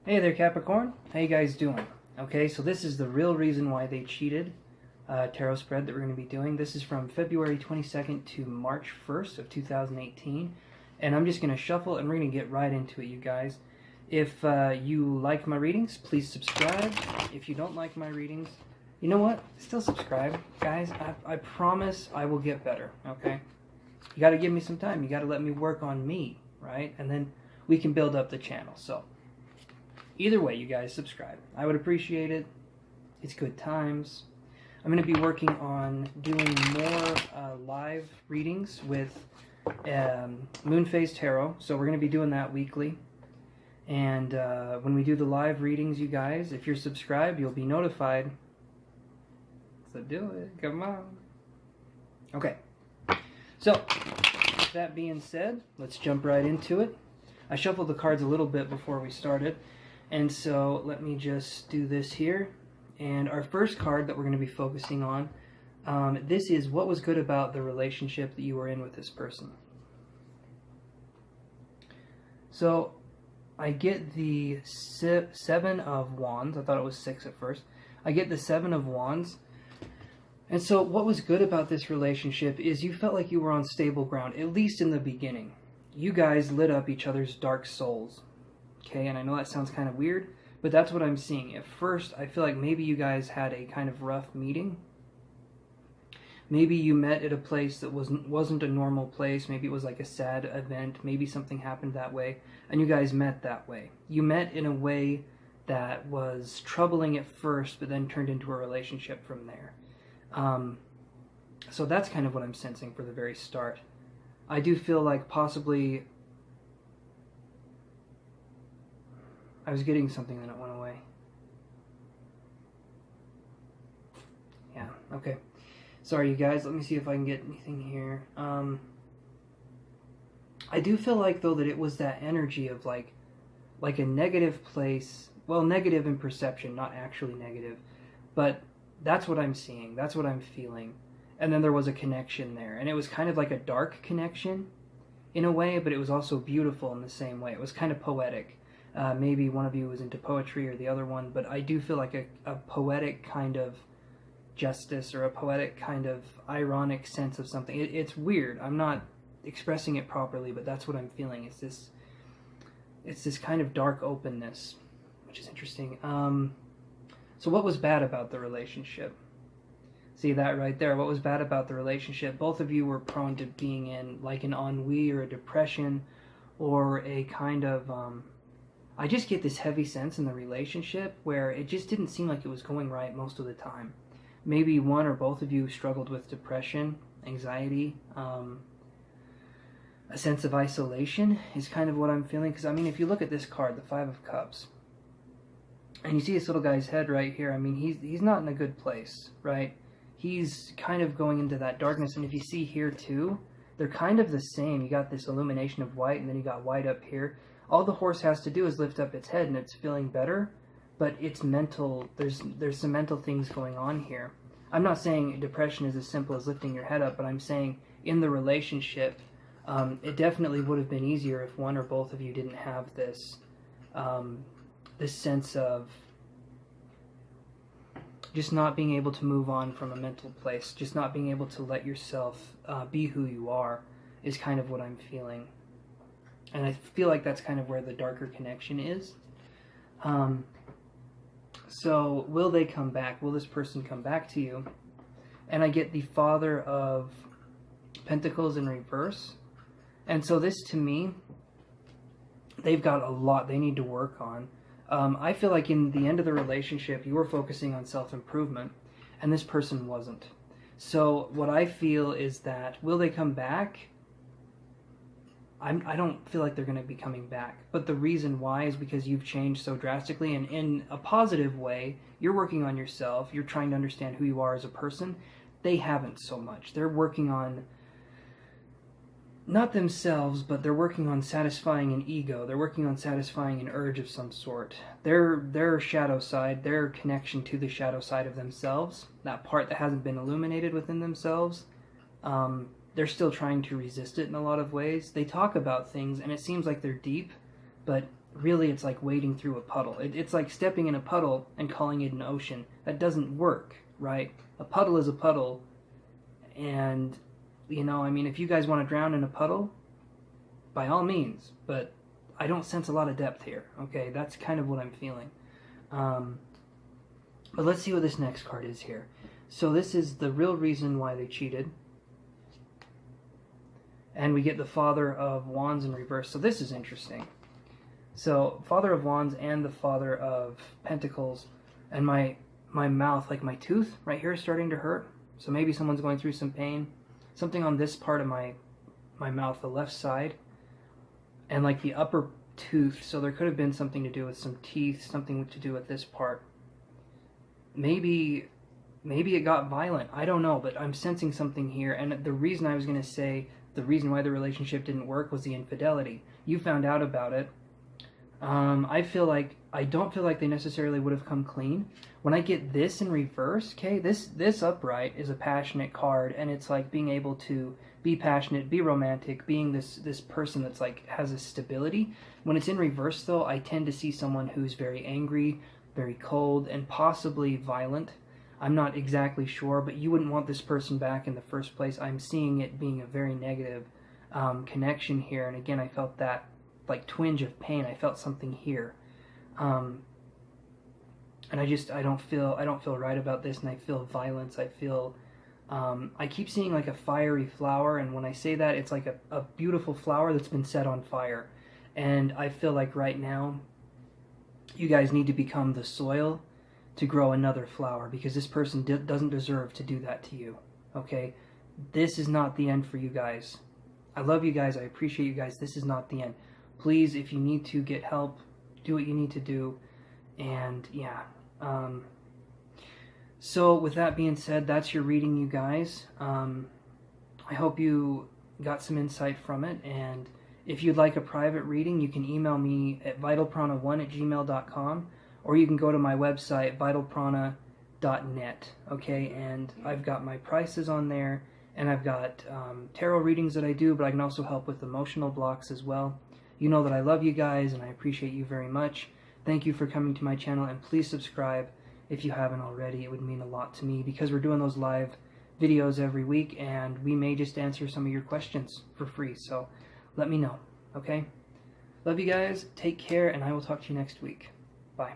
Hey there, Capricorn. How you guys doing? Okay, so this is the real reason why they cheated tarot spread that we're going to be doing. This is from February 22nd to March 1st of 2018. And I'm just going to shuffle and we're going to get right into it, you guys. If you like my readings, please subscribe. If you don't like my readings, you know what? Still subscribe, guys. I promise I will get better, okay? You got to give me some time. You got to let me work on me, right? And then we can build up the channel. So either way, you guys subscribe. I would appreciate it. It's good times. I'm going to be working on doing more live readings with Moon Phase Tarot. So we're going to be doing that weekly. And when we do the live readings, you guys, if you're subscribed, you'll be notified. So do it. Come on. Okay. So, with that being said, let's jump right into it. I shuffled the cards a little bit before we started. And so let me just do this here. And our first card that we're going to be focusing on, this is what was good about the relationship that you were in with this person. So I get the Seven of Wands. I thought it was 6 at first. I get the Seven of Wands. And so what was good about this relationship is you felt like you were on stable ground, at least in the beginning. You guys lit up each other's dark souls. Okay, and I know that sounds kind of weird, but that's what I'm seeing. At first, I feel like maybe you guys had a kind of rough meeting. Maybe you met at a place that wasn't a normal place. Maybe it was like a sad event. Maybe something happened that way, and you guys met that way. You met in a way that was troubling at first, but then turned into a relationship from there. So that's kind of what I'm sensing for the very start. I do feel like possibly I was getting something and it went away. Yeah, okay. Sorry, you guys. Let me see if I can get anything here. I do feel like, though, that it was that energy of like a negative place. Well, negative in perception, not actually negative. But that's what I'm seeing. That's what I'm feeling. And then there was a connection there. And it was kind of like a dark connection in a way, but it was also beautiful in the same way. It was kind of poetic. Maybe one of you was into poetry or the other one, but I do feel like a poetic kind of justice or a poetic kind of ironic sense of something. It's weird. I'm not expressing it properly, but that's what I'm feeling. It's this kind of dark openness, which is interesting. So what was bad about the relationship? See that right there? What was bad about the relationship? Both of you were prone to being in like an ennui or a depression or a kind of... I just get this heavy sense in the relationship where it just didn't seem like it was going right most of the time. Maybe one or both of you struggled with depression, anxiety, a sense of isolation is kind of what I'm feeling. Because, I mean, if you look at this card, the Five of Cups, and you see this little guy's head right here, I mean, he's not in a good place, right? He's kind of going into that darkness. And if you see here, too, they're kind of the same. You got this illumination of white, and then you got white up here. All the horse has to do is lift up its head, and it's feeling better. But it's mental. There's some mental things going on here. I'm not saying depression is as simple as lifting your head up, but I'm saying in the relationship, it definitely would have been easier if one or both of you didn't have this this sense of just not being able to move on from a mental place, just not being able to let yourself be who you are is kind of what I'm feeling. And I feel like that's kind of where the darker connection is. So will they come back? Will this person come back to you? And I get the Father of Pentacles in reverse. And so this, to me, they've got a lot they need to work on. I feel like in the end of the relationship, you were focusing on self-improvement, and this person wasn't. So what I feel is that, will they come back? I don't feel like they're going to be coming back. But the reason why is because you've changed so drastically, and in a positive way, you're working on yourself, you're trying to understand who you are as a person. They haven't so much. They're working on not themselves, but they're working on satisfying an ego. They're working on satisfying an urge of some sort. Their shadow side, their connection to the shadow side of themselves, that part that hasn't been illuminated within themselves, they're still trying to resist it in a lot of ways. They talk about things, and it seems like they're deep, but really it's like wading through a puddle. It's like stepping in a puddle and calling it an ocean. That doesn't work, right? A puddle is a puddle, and, you know, I mean, if you guys want to drown in a puddle, by all means, but I don't sense a lot of depth here, okay? That's kind of what I'm feeling. But let's see what this next card is here. So this is the real reason why they cheated. And we get the Father of Wands in reverse. So this is interesting. So Father of Wands and the Father of Pentacles. And my mouth, like my tooth right here, is starting to hurt. So maybe someone's going through some pain. Something on this part of my mouth, the left side. And like the upper tooth. So there could have been something to do with some teeth. Something to do with this part. Maybe it got violent. I don't know, but I'm sensing something here. And the reason I was going to say the reason why the relationship didn't work was the infidelity. You found out about it. I don't feel like they necessarily would have come clean. When I get this in reverse, okay, this upright is a passionate card, and it's like being able to be passionate, be romantic, being this person that's like has a stability. When it's in reverse, though, I tend to see someone who's very angry, very cold, and possibly violent. I'm not exactly sure, but you wouldn't want this person back in the first place. I'm seeing it being a very negative connection here, and again, I felt that like twinge of pain. I felt something here, and I don't feel right about this, and I feel violence. I feel I keep seeing like a fiery flower, and when I say that, it's like a beautiful flower that's been set on fire, and I feel like right now you guys need to become the soil to grow another flower, because this person doesn't deserve to do that to you, okay? This is not the end for you guys. I love you guys. I appreciate you guys. This is not the end. Please, if you need to get help, do what you need to do. And, yeah. So, with that being said, that's your reading, you guys. I hope you got some insight from it. And if you'd like a private reading, you can email me at vitalprana1@gmail.com. Or you can go to my website, vitalprana.net, okay? And I've got my prices on there, and I've got tarot readings that I do, but I can also help with emotional blocks as well. You know that I love you guys, and I appreciate you very much. Thank you for coming to my channel, and please subscribe if you haven't already. It would mean a lot to me, because we're doing those live videos every week, and we may just answer some of your questions for free. So let me know, okay? Love you guys. Take care, and I will talk to you next week. Bye.